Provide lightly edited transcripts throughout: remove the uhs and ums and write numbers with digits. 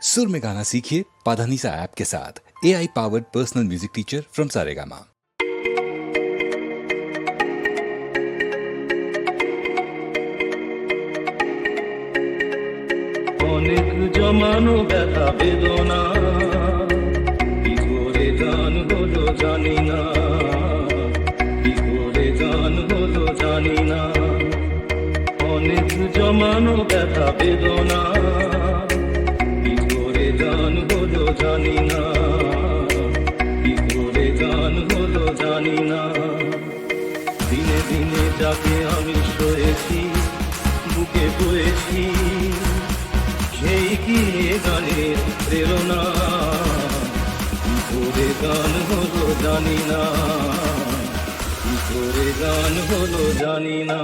सुर में गाना सीखिए पाधानीसा ऐप के साथ। AI powered personal music teacher from Saregama. অনেক জমানো ব্যথা বেদনা কি করে গান হলো জানি না, কি করে গান হলো জানি না। অনেক জমানো ব্যথা বেদনা কি করে গান হলো জানি না, কি করে গান হলো জানি না। দিনে দিনে যাকে আমি সয়েছি বুকে বয়েছি, সেই কি গানের প্রেরণা, কি করে গান হলো জানি না, কি করে গান হলো জানি না।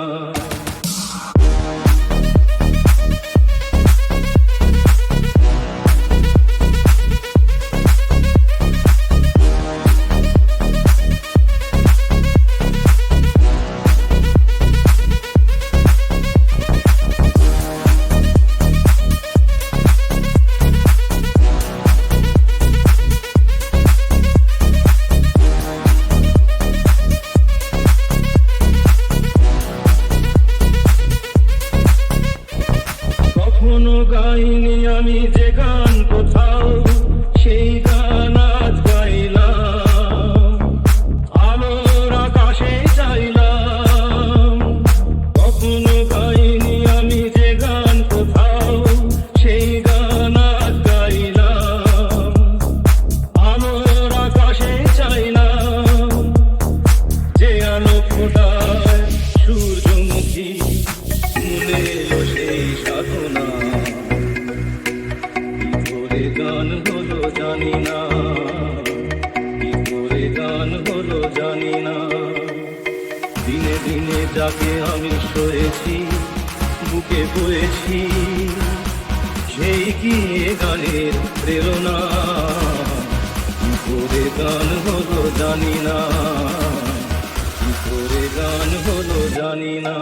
কখনো গাইনি আমি যে গান কোথাও, সেই গান আজ গাইলাম, আলোর আকাশে চাইলাম। কখনো গাইনি আমি যে গান কোথাও, সেই গান আজ গাইলাম, আলোর আকাশে চাইলাম। যে আলো ফোটায় সূর্যমুখী মনে এলো সেই সাধনা, কি করে গান হলো জানি না, কি করে গান হলো জানি না। দিনে দিনে যাকে আমি সয়েছি বুকে বয়েছি, সেই কি গানের প্রেরণা, কি করে গান হলো জানি না, কি করে গান হলো জানি না।